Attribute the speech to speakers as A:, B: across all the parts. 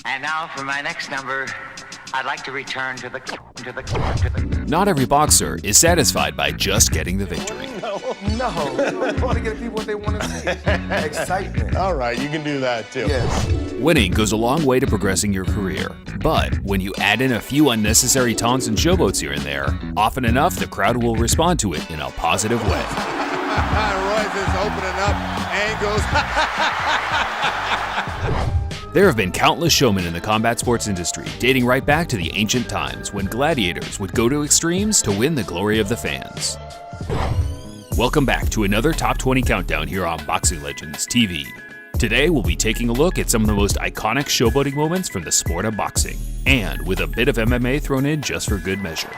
A: And now for my next number, I'd like to return to the...
B: Not every boxer is satisfied by just getting the victory.
C: No. I want to give people what they want to see. Excitement.
D: All right, you can do that too.
C: Yes.
B: Winning goes a long way to progressing your career, but when you add in a few unnecessary taunts and showboats here and there, often enough the crowd will respond to it in a positive way.
D: Royce is opening up angles.
B: There have been countless showmen in the combat sports industry, dating right back to the ancient times when gladiators would go to extremes to win the glory of the fans. Welcome back to another Top 20 Countdown here on Boxing Legends TV. Today we'll be taking a look at some of the most iconic showboating moments from the sport of boxing, and with a bit of MMA thrown in just for good measure.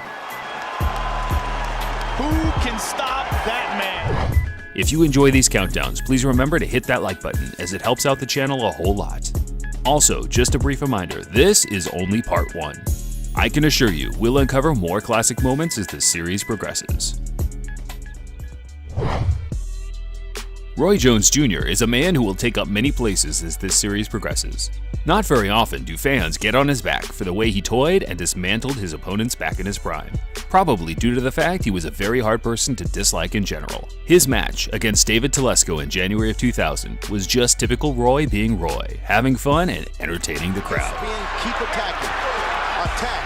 E: Who can stop that man?
B: If you enjoy these countdowns, please remember to hit that like button as it helps out the channel a whole lot. Also, just a brief reminder, this is only part 1. I can assure you, we'll uncover more classic moments as the series progresses. Roy Jones Jr. is a man who will take up many places as this series progresses. Not very often do fans get on his back for the way he toyed and dismantled his opponents back in his prime, probably due to the fact he was a very hard person to dislike in general. His match against David Telesco in January of 2000 was just typical Roy being Roy, having fun and entertaining the crowd.
F: Keep attacking. Attack.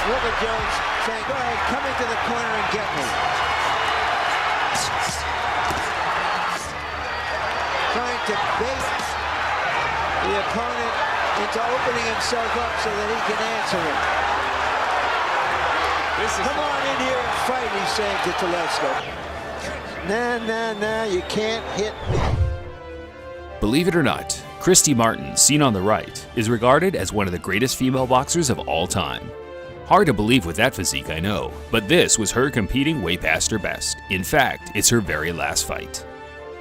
F: Roy Jones saying, go ahead, come into the corner and get me. Trying to bait the opponent into opening himself up so that he can answer him. Come on in here and fight, he's saying to Telesco. Nah, you can't hit me.
B: Believe it or not, Christy Martin, seen on the right, is regarded as one of the greatest female boxers of all time. Hard to believe with that physique, I know, but this was her competing way past her best. In fact, it's her very last fight.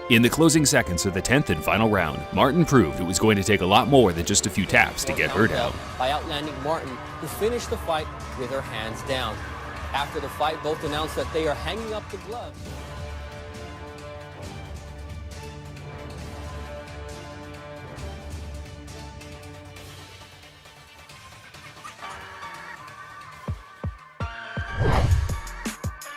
B: In the closing seconds of the 10th and final round, Martin proved it was going to take a lot more than just a few taps to get her down.
G: By outlanding Martin, who finished the fight with her hands down. After the fight, both announced that they are hanging up the gloves.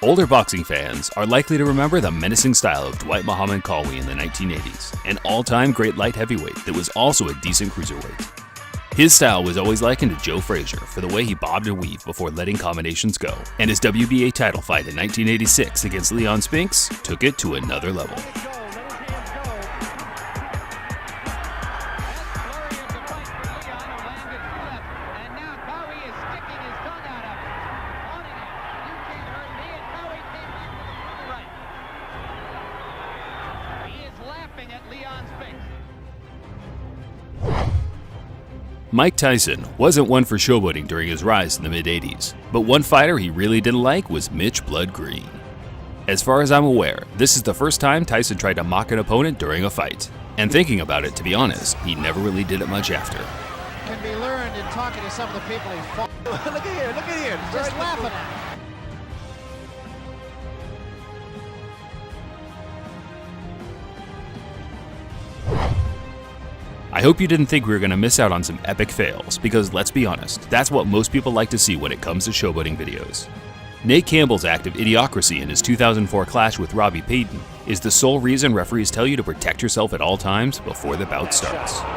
B: Older boxing fans are likely to remember the menacing style of Dwight Muhammad Qawi in the 1980s, an all-time great light heavyweight that was also a decent cruiserweight. His style was always likened to Joe Frazier for the way he bobbed and weaved before letting combinations go, and his WBA title fight in 1986 against Leon Spinks took it to another level. Mike Tyson wasn't one for showboating during his rise in the mid-80s, but one fighter he really didn't like was Mitch Blood Green. As far as I'm aware, this is the first time Tyson tried to mock an opponent during a fight. And thinking about it, to be honest, he never really did it much after.
H: Can be learned in talking to some of the people he fought. Look at here, just laughing at him.
B: I hope you didn't think we were going to miss out on some epic fails, because let's be honest, that's what most people like to see when it comes to showboating videos. Nate Campbell's act of idiocracy in his 2004 clash with Robbie Payton is the sole reason referees tell you to protect yourself at all times before the bout starts.
H: Oh,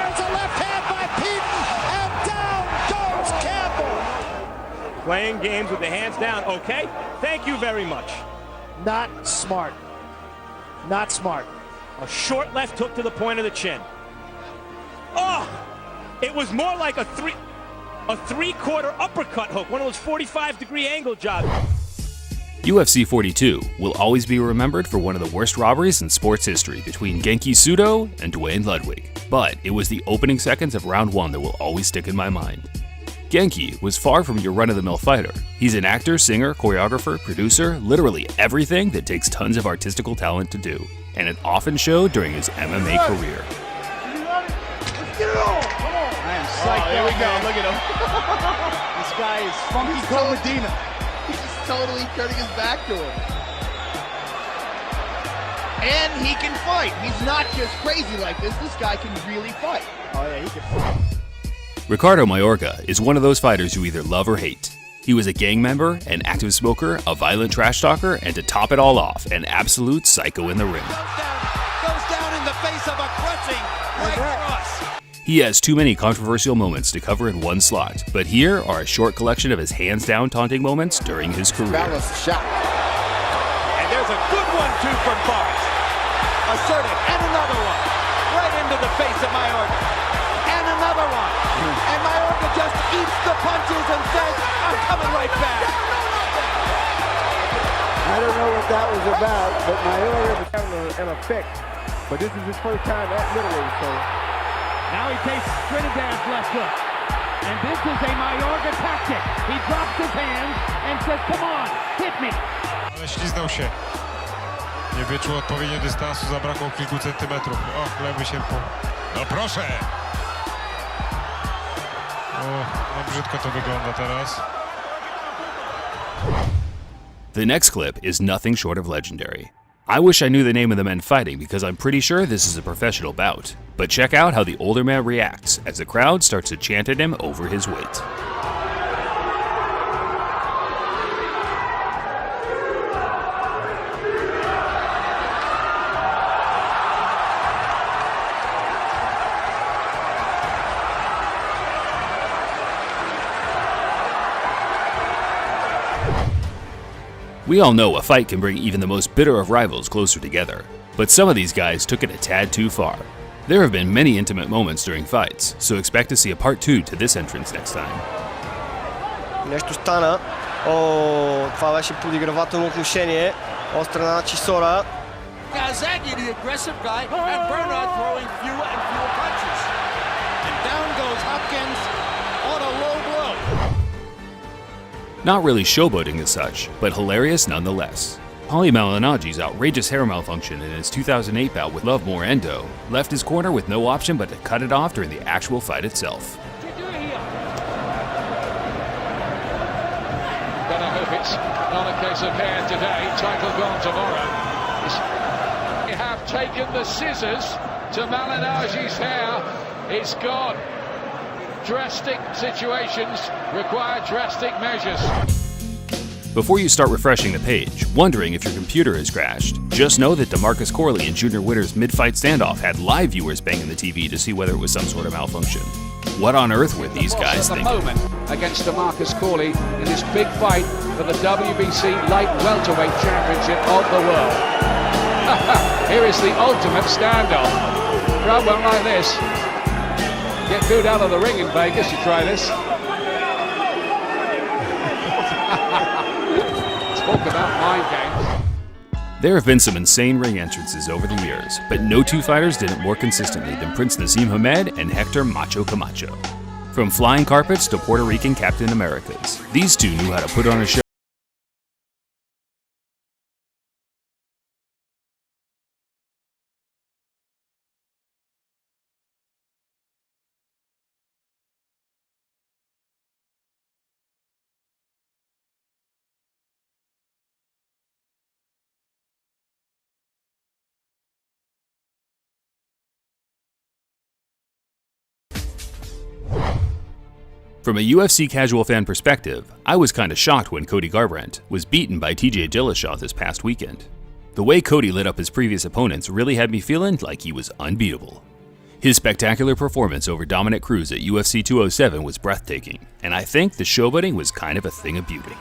H: it's a left hand by Payton, and down goes Campbell.
E: Playing games with the hands down, okay? Thank you very much.
H: Not smart. Not smart.
E: A short left hook to the point of the chin. Oh! It was more like a three-quarter uppercut hook, one of those 45-degree angle jobs.
B: UFC 42 will always be remembered for one of the worst robberies in sports history between Genki Sudo and Duane Ludwig, but it was the opening seconds of round 1 that will always stick in my mind. Genki was far from your run-of-the-mill fighter. He's an actor, singer, choreographer, producer, literally everything that takes tons of artistical talent to do, and it often showed during his MMA career.
H: Let's get it on! Come on! I am psyched.
E: Here we go, look at him.
H: This guy is funky Joe Medina.
D: He's totally turning his back to him.
I: And he can fight. He's not just crazy like this. This guy can really fight.
H: Oh, yeah, he can fight.
B: Ricardo Mayorga is one of those fighters you either love or hate. He was a gang member, an active smoker, a violent trash talker, and to top it all off, an absolute psycho in the ring.
H: Goes down in the face of a crushing right cross.
B: He has too many controversial moments to cover in one slot, but here are a short collection of his hands-down taunting moments during his career.
I: Balanced shot.
H: And there's a good 1-2 from Bars. Assertive, and another one. Right into the face of Mayorga. And another one. And Mayorga just eats the punches and says, I'm coming right back.
F: I don't know what that was about, but Mayorga was
J: having an effect. But this is his first time at middleweight, so.
E: Now he takes Trinidad's left hook. And this is a Mayorga tactic. He drops his hands and says, come on, hit me.
D: Ale śliznął się. Nie wyczuł odpowiednio dystansu, zabrakło kilku centymetrów. O, lewy sierpą. No proszę! O, no brzydko to wygląda teraz.
B: The next clip is nothing short of legendary. I wish I knew the name of the men fighting because I'm pretty sure this is a professional bout. But check out how the older man reacts as the crowd starts to chant at him over his weight. We all know a fight can bring even the most bitter of rivals closer together, but some of these guys took it a tad too far. There have been many intimate moments during fights, so expect to see a part 2 to this entrance next time.
K: Нещо стана. О, това беше подигравателно отношение. Остра на Чисора.
H: Kazagi, the aggressive guy, and Bernard throwing fewer and fewer punches. And down goes Hopkins on a low blow.
B: Not really showboating as such, but hilarious nonetheless. Paulie Malignaggi's outrageous hair malfunction in his 2008 bout with Love Morendo left his corner with no option but to cut it off during the actual fight itself.
L: Better hope it's not a case of hair today, title gone tomorrow. They have taken the scissors to Malignaggi's hair, it's gone. Drastic situations require drastic measures.
B: Before you start refreshing the page, wondering if your computer has crashed, just know that DeMarcus Corley and Junior Witter's mid-fight standoff had live viewers banging the TV to see whether it was some sort of malfunction. What on earth were these guys thinking?
L: Moment against DeMarcus Corley in this big fight for the WBC light welterweight championship of the world. Here is the ultimate standoff. Crowd won't like this. Get booed out of the ring in Vegas, you try this. Talk about mind games.
B: There have been some insane ring entrances over the years, but no two fighters did it more consistently than Prince Naseem Hamed and Hector Macho Camacho. From flying carpets to Puerto Rican Captain Americas, these two knew how to put on a show. From a UFC casual fan perspective, I was kinda shocked when Cody Garbrandt was beaten by TJ Dillashaw this past weekend. The way Cody lit up his previous opponents really had me feeling like he was unbeatable. His spectacular performance over Dominic Cruz at UFC 207 was breathtaking, and I think the showboating was kind of a thing of beauty.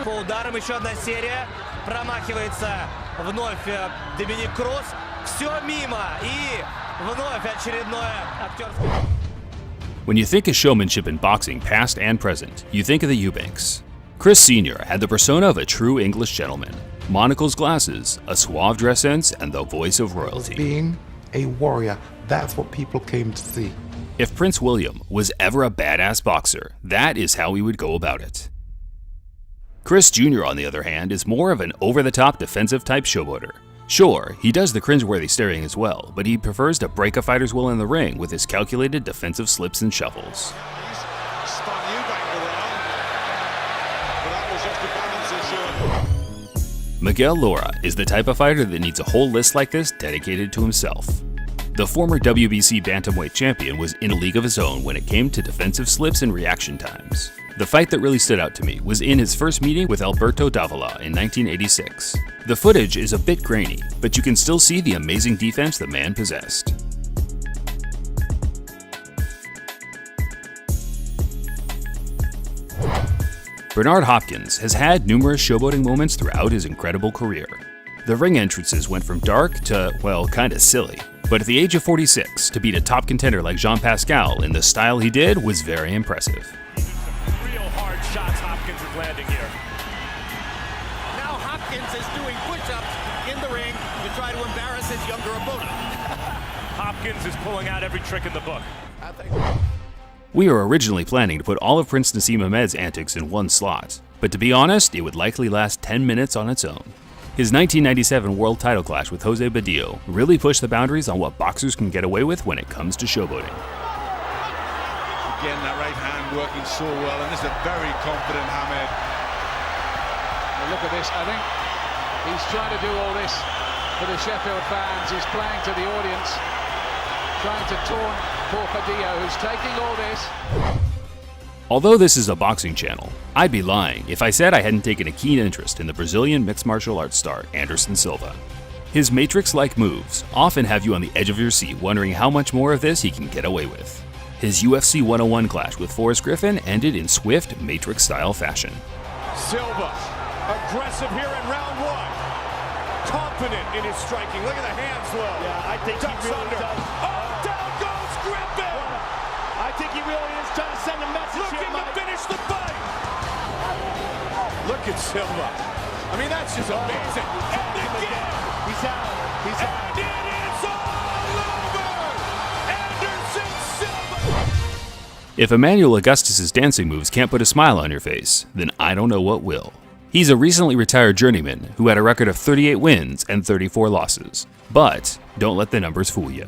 E: По ударам еще одна серия. Промахивается вновь Доминик Крус. Все мимо. И вновь очередное актерское.
B: When you think of showmanship in boxing, past and present, you think of the Eubanks. Chris Sr. had the persona of a true English gentleman. Monocles, glasses, a suave dress sense, and the voice of royalty.
C: Being a warrior, that's what people came to see.
B: If Prince William was ever a badass boxer, that is how he would go about it. Chris Jr., on the other hand, is more of an over-the-top defensive type showboater. Sure, he does the cringeworthy staring as well, but he prefers to break a fighter's will in the ring with his calculated defensive slips and shovels.
D: Spun Eubank around, but that was
B: Miguel Lora is the type of fighter that needs a whole list like this dedicated to himself. The former WBC bantamweight champion was in a league of his own when it came to defensive slips and reaction times. The fight that really stood out to me was in his first meeting with Alberto Davila in 1986. The footage is a bit grainy, but you can still see the amazing defense the man possessed. Bernard Hopkins has had numerous showboating moments throughout his incredible career. The ring entrances went from dark to, well, kinda silly. But at the age of 46, to beat a top contender like Jean Pascal in the style he did was very impressive.
E: Real hard shots Hopkins is landing here.
H: Now Hopkins is doing push-ups in the ring to try to embarrass his younger opponent.
E: Hopkins is pulling out every trick in the book.
B: We were originally planning to put all of Prince Nassim Ahmed's antics in one slot, but to be honest, it would likely last 10 minutes on its own. His 1997 world title clash with Jose Badillo really pushed the boundaries on what boxers can get away with when it comes to showboating.
M: Again, that right hand working so well, and this is a very confident Hamed.
L: Well, look at this. I think he's trying to do all this for the Sheffield fans. He's playing to the audience, trying to taunt poor Padillo, who's taking all this.
B: Although this is a boxing channel, I'd be lying if I said I hadn't taken a keen interest in the Brazilian mixed martial arts star Anderson Silva. His Matrix-like moves often have you on the edge of your seat wondering how much more of this he can get away with. His UFC 101 clash with Forrest Griffin ended in swift Matrix-style fashion.
E: Silva, aggressive here in round one. Confident in his striking. Look at the hands low.
I: Yeah, I think
E: Ducks
I: he really
E: under.
I: does.
E: Oh, down goes Griffin!
I: I think he really is trying to send a message
E: Looking
I: here,
E: to finish the fight! Look at Silva. I mean, that's just amazing. And again!
I: He's out. He's out.
E: And it is all over! Anderson Silva!
B: If Emmanuel Augustus' dancing moves can't put a smile on your face, then I don't know what will. He's a recently retired journeyman who had a record of 38 wins and 34 losses. But don't let the numbers fool you.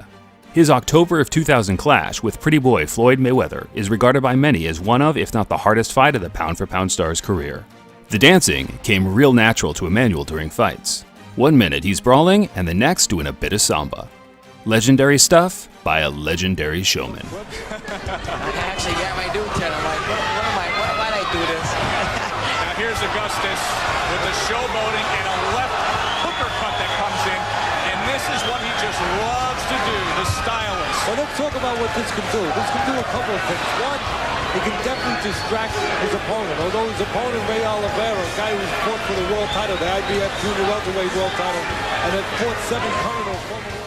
B: His October of 2000 clash with pretty boy Floyd Mayweather is regarded by many as one of, if not the hardest fight of the pound-for-pound star's career. The dancing came real natural to Emmanuel during fights. One minute he's brawling, and the next doing a bit of samba. Legendary stuff by a legendary showman.
F: I actually got my dude chin. I'm like, why'd I do this?
M: Now here's Augustus with the showboating and a left hooker cut that comes in, and this is what he just loves to do, the stylist.
N: Well, let's talk about what this can do. This can do a couple of things. One, it can definitely distract his opponent. Although his opponent, Ray Oliveira, a guy who's fought for the world title, the IBF Junior Welterweight World title, and had fought 7 Continental former